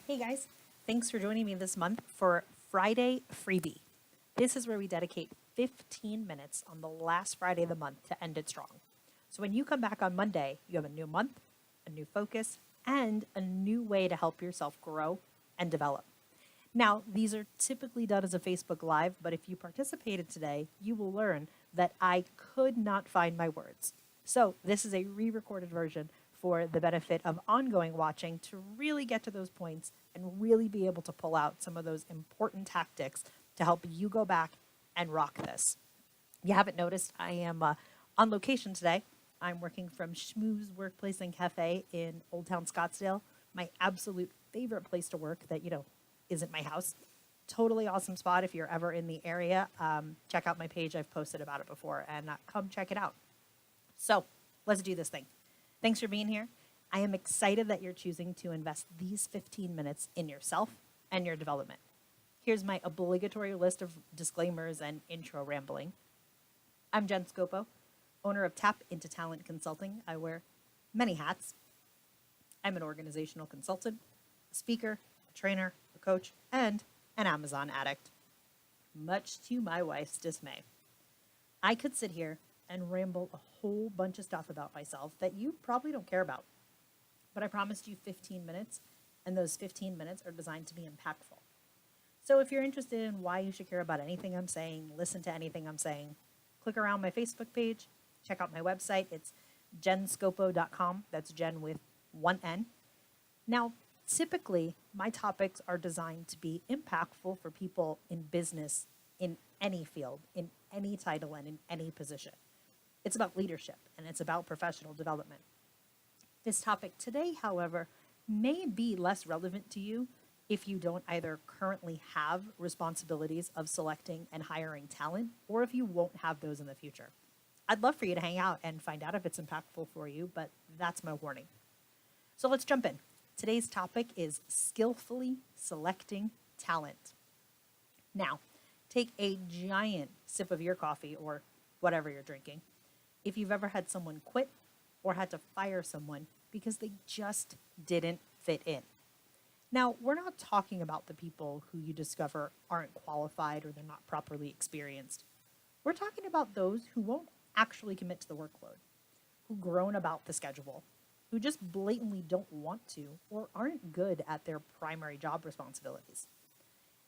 Hey guys, thanks for joining me this month for Friday Freebie. This is where we dedicate 15 minutes on the last Friday of the month to end it strong. So when you come back on Monday, you have a new month, a new focus, and a new way to help yourself grow and develop. Now, these are typically done as a Facebook Live, but if you participated today, you will learn that I could not find my words. So, this is a re recorded version for the benefit of ongoing watching to really get to those points and really be able to pull out some of those important tactics to help you go back and rock this. You haven't noticed, I am on location today. I'm working from Schmooze Workplace and Cafe in Old Town Scottsdale, my absolute favorite place to work that, isn't my house. Totally awesome spot if you're ever in the area. Check out my page. I've posted about it before and come check it out. So let's do this thing. Thanks for being here. I am excited that you're choosing to invest these 15 minutes in yourself and your development. Here's my obligatory list of disclaimers and intro rambling. I'm Jen Scopo, owner of Tap Into Talent Consulting. I wear many hats. I'm an organizational consultant, a speaker, a trainer, a coach, and an Amazon addict. Much to my wife's dismay. I could sit here and ramble a whole bunch of stuff about myself that you probably don't care about. But I promised you 15 minutes, and those 15 minutes are designed to be impactful. So if you're interested in why you should care about anything I'm saying, listen to anything I'm saying, click around my Facebook page, check out my website. It's jenscopo.com. That's Jen with one N. Now, typically, my topics are designed to be impactful for people in business, in any field, in any title, and in any position. It's about leadership, and it's about professional development. This topic today, however, may be less relevant to you if you don't either currently have responsibilities of selecting and hiring talent, or if you won't have those in the future. I'd love for you to hang out and find out if it's impactful for you, but that's my warning. So let's jump in. Today's topic is skillfully selecting talent. Now, take a giant sip of your coffee or whatever you're drinking. If you've ever had someone quit or had to fire someone because they just didn't fit in. Now, we're not talking about the people who you discover aren't qualified or they're not properly experienced. We're talking about those who won't actually commit to the workload, who groan about the schedule, who just blatantly don't want to or aren't good at their primary job responsibilities.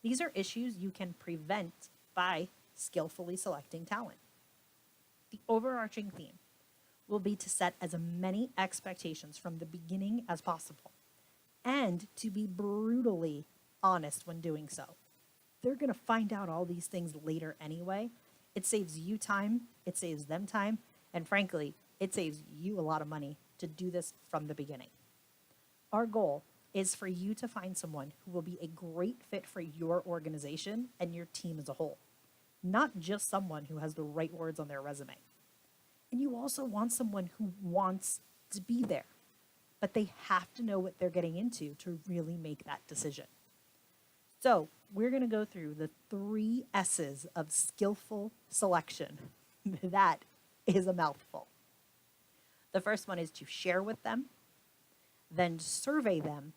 These are issues you can prevent by skillfully selecting talent. The overarching theme will be to set as many expectations from the beginning as possible and to be brutally honest when doing so. They're going to find out all these things later anyway. It saves you time, it saves them time, and frankly, it saves you a lot of money to do this from the beginning. Our goal is for you to find someone who will be a great fit for your organization and your team as a whole, not just someone who has the right words on their resume. And you also want someone who wants to be there, but they have to know what they're getting into to really make that decision. So we're going to go through the 3 S's of skillful selection. That is a mouthful. The first one is to share with them, then survey them,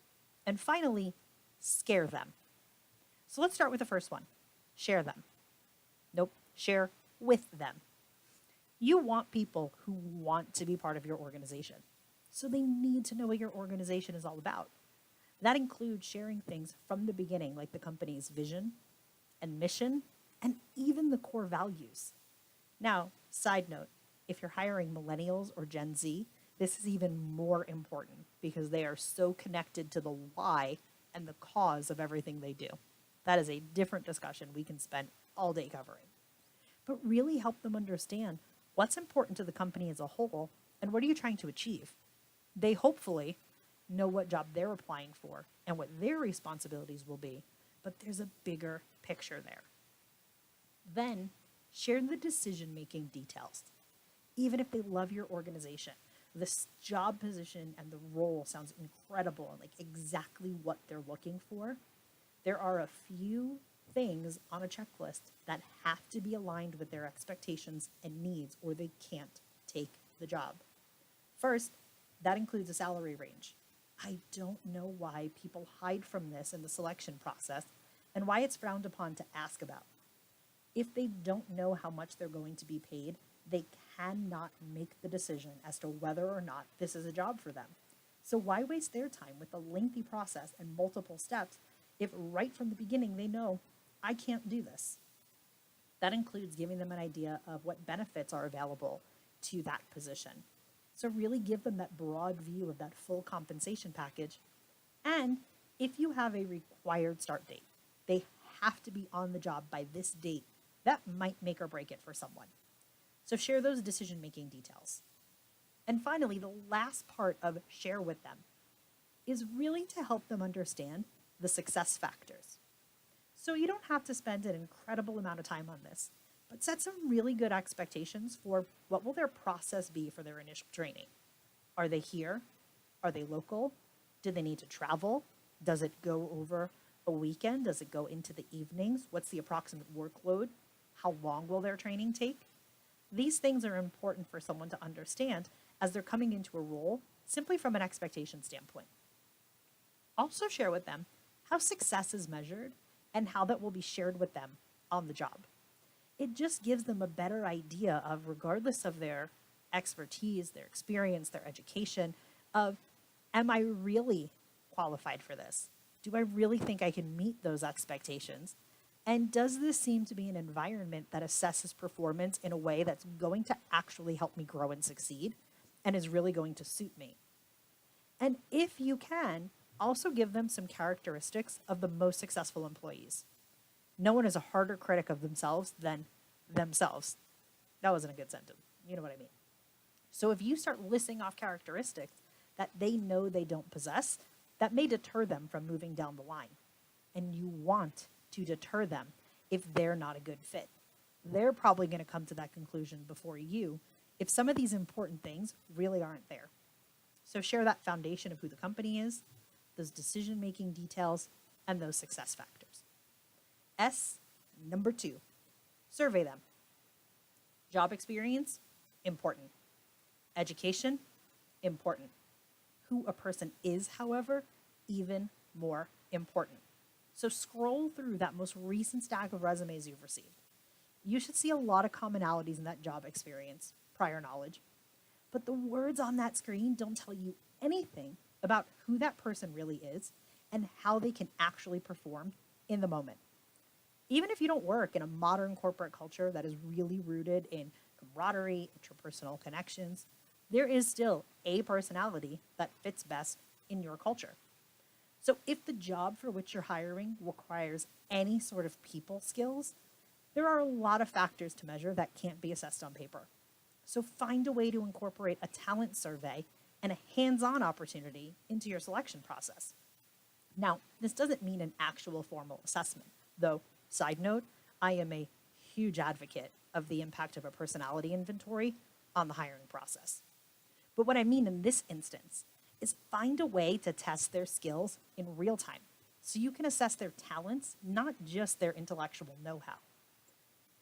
and finally, scare them. So let's start with the first one, share them. Nope, share with them. You want people who want to be part of your organization, so they need to know what your organization is all about. That includes sharing things from the beginning, like the company's vision and mission, and even the core values. Now, side note, if you're hiring millennials or Gen Z, this is even more important because they are so connected to the why and the cause of everything they do. That is a different discussion we can spend all day covering. But really help them understand what's important to the company as a whole and what are you trying to achieve. They hopefully know what job they're applying for and what their responsibilities will be, but there's a bigger picture there. Then share the decision-making details. Even if they love your organization, this job position and the role sounds incredible and like exactly what they're looking for, there are a few things on a checklist that have to be aligned with their expectations and needs or they can't take the job. First, that includes a salary range. I don't know why people hide from this in the selection process and why it's frowned upon to ask about. If they don't know how much they're going to be paid, they cannot make the decision as to whether or not this is a job for them. So why waste their time with a lengthy process and multiple steps if right from the beginning they know, I can't do this? That includes giving them an idea of what benefits are available to that position. So really give them that broad view of that full compensation package. And if you have a required start date, they have to be on the job by this date. That might make or break it for someone. So share those decision-making details. And finally, the last part of share with them is really to help them understand the success factors. So you don't have to spend an incredible amount of time on this, but set some really good expectations for what will their process be for their initial training. Are they here? Are they local? Do they need to travel? Does it go over a weekend? Does it go into the evenings? What's the approximate workload? How long will their training take? These things are important for someone to understand as they're coming into a role simply from an expectation standpoint. Also share with them how success is measured and how that will be shared with them on the job. It just gives them a better idea of, regardless of their expertise, their experience, their education, of, am I really qualified for this? Do I really think I can meet those expectations? And does this seem to be an environment that assesses performance in a way that's going to actually help me grow and succeed and is really going to suit me? And if you can, also give them some characteristics of the most successful employees. No one is a harder critic of themselves than themselves. That wasn't a good sentence. You know what I mean? So if you start listing off characteristics that they know they don't possess, that may deter them from moving down the line. And you want to deter them if they're not a good fit. They're probably going to come to that conclusion before you if some of these important things really aren't there. So share that foundation of who the company is, those decision-making details, and those success factors. S, number 2, survey them. Job experience, important. Education, important. Who a person is, however, even more important. So scroll through that most recent stack of resumes you've received. You should see a lot of commonalities in that job experience, prior knowledge. But the words on that screen don't tell you anything about who that person really is and how they can actually perform in the moment. Even if you don't work in a modern corporate culture that is really rooted in camaraderie, interpersonal connections, there is still a personality that fits best in your culture. So if the job for which you're hiring requires any sort of people skills, there are a lot of factors to measure that can't be assessed on paper. So find a way to incorporate a talent survey and a hands-on opportunity into your selection process. Now, this doesn't mean an actual formal assessment, though, side note, I am a huge advocate of the impact of a personality inventory on the hiring process. But what I mean in this instance is find a way to test their skills in real time so you can assess their talents, not just their intellectual know-how.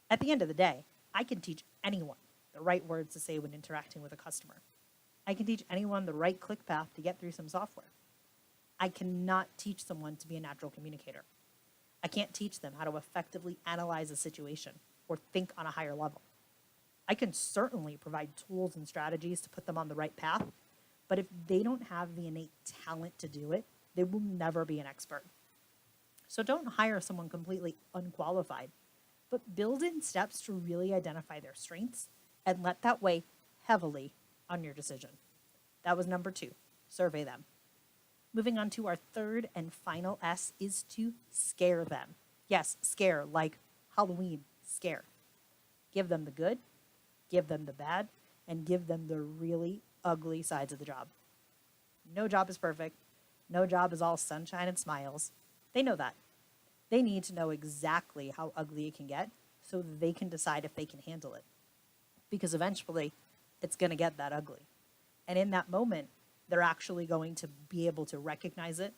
At the end of the day, I can teach anyone the right words to say when interacting with a customer. I can teach anyone the right click path to get through some software. I cannot teach someone to be a natural communicator. I can't teach them how to effectively analyze a situation or think on a higher level. I can certainly provide tools and strategies to put them on the right path, but if they don't have the innate talent to do it, they will never be an expert. So don't hire someone completely unqualified, but build in steps to really identify their strengths and let that weigh heavily on your decision. That was number 2, survey them. Moving on to our third and final S is to scare them. Yes, scare, like Halloween, scare. Give them the good, give them the bad, and give them the really ugly sides of the job. No job is perfect. No job is all sunshine and smiles. They know that. They need to know exactly how ugly it can get so they can decide if they can handle it. Because eventually, it's going to get that ugly. And in that moment, they're actually going to be able to recognize it,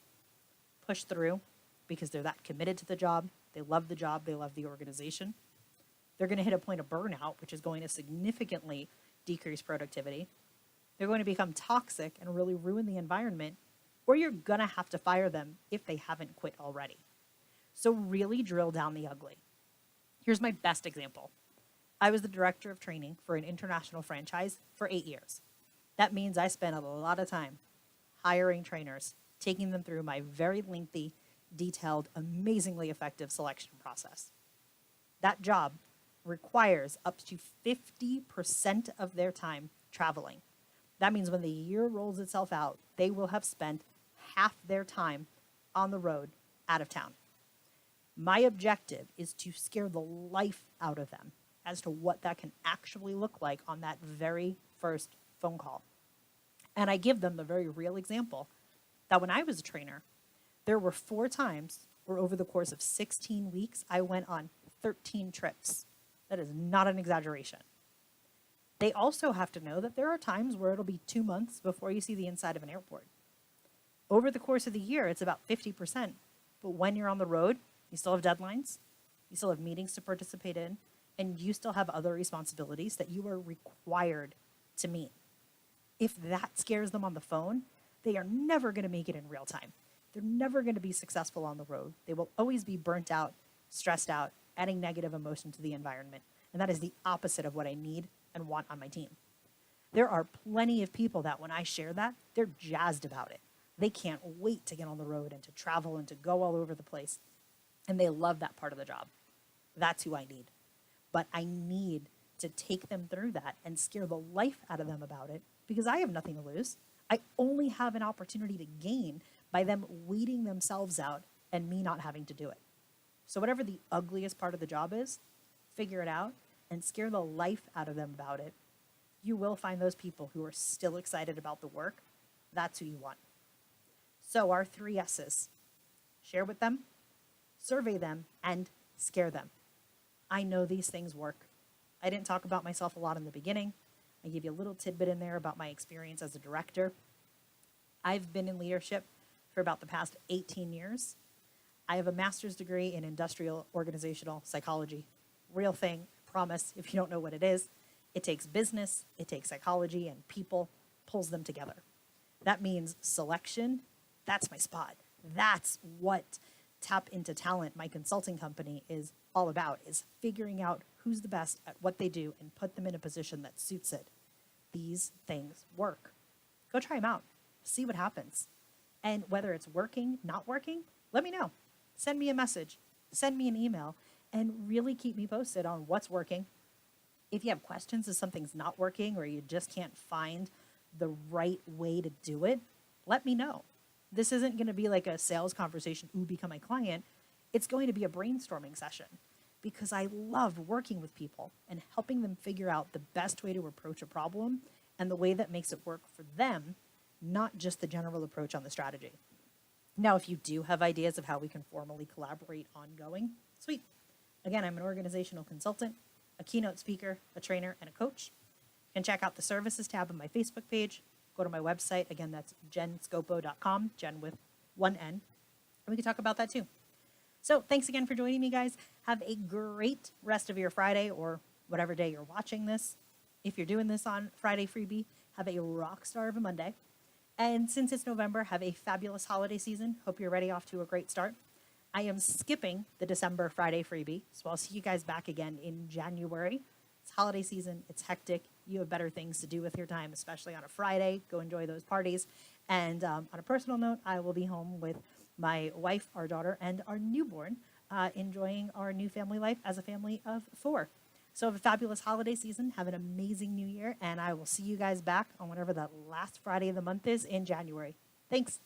push through, because they're that committed to the job, they love the organization. They're going to hit a point of burnout, which is going to significantly decrease productivity. They're going to become toxic and really ruin the environment, or you're going to have to fire them if they haven't quit already. So really drill down the ugly. Here's my best example. I was the director of training for an international franchise for 8 years. That means I spent a lot of time hiring trainers, taking them through my very lengthy, detailed, amazingly effective selection process. That job requires up to 50% of their time traveling. That means when the year rolls itself out, they will have spent half their time on the road out of town. My objective is to scare the life out of them as to what that can actually look like on that very first phone call. And I give them the very real example that when I was a trainer, there were 4 times where over the course of 16 weeks, I went on 13 trips. That is not an exaggeration. They also have to know that there are times where it'll be 2 months before you see the inside of an airport. Over the course of the year, it's about 50%. But when you're on the road, you still have deadlines, you still have meetings to participate in, and you still have other responsibilities that you are required to meet. If that scares them on the phone, they are never going to make it in real time. They're never going to be successful on the road. They will always be burnt out, stressed out, adding negative emotion to the environment. And that is the opposite of what I need and want on my team. There are plenty of people that when I share that, they're jazzed about it. They can't wait to get on the road and to travel and to go all over the place. And they love that part of the job. That's who I need. But I need to take them through that and scare the life out of them about it because I have nothing to lose. I only have an opportunity to gain by them weeding themselves out and me not having to do it. So whatever the ugliest part of the job is, figure it out and scare the life out of them about it. You will find those people who are still excited about the work. That's who you want. So our 3 S's: share with them, survey them, and scare them. I know these things work. I didn't talk about myself a lot in the beginning. I gave you a little tidbit in there about my experience as a director. I've been in leadership for about the past 18 years. I have a master's degree in industrial organizational psychology. Real thing, promise, if you don't know what it is. It takes business, it takes psychology, and people, pulls them together. That means selection. That's my spot. That's what Tap Into Talent, my consulting company, is all about, is figuring out who's the best at what they do and put them in a position that suits it. These things work. Go try them out. See what happens. And whether it's working, not working, let me know. Send me a message. Send me an email. And really keep me posted on what's working. If you have questions if something's not working or you just can't find the right way to do it, let me know. This isn't going to be like a sales conversation, ooh, become my client. It's going to be a brainstorming session because I love working with people and helping them figure out the best way to approach a problem and the way that makes it work for them, not just the general approach on the strategy. Now, if you do have ideas of how we can formally collaborate ongoing, sweet. Again, I'm an organizational consultant, a keynote speaker, a trainer, and a coach. You can check out the services tab on my Facebook page. Go to my website. Again, that's jenscopo.com, Jen with 1 N. And we can talk about that too. So thanks again for joining me, guys. Have a great rest of your Friday or whatever day you're watching this. If you're doing this on Friday freebie, have a rock star of a Monday. And since it's November, have a fabulous holiday season. Hope you're ready off to a great start. I am skipping the December Friday freebie, so I'll see you guys back again in January. It's holiday season. It's hectic. You have better things to do with your time, especially on a Friday. Go enjoy those parties. And on a personal note, I will be home with my wife, our daughter, and our newborn, enjoying our new family life as a family of 4. So have a fabulous holiday season. Have an amazing new year. And I will see you guys back on whatever the last Friday of the month is in January. Thanks.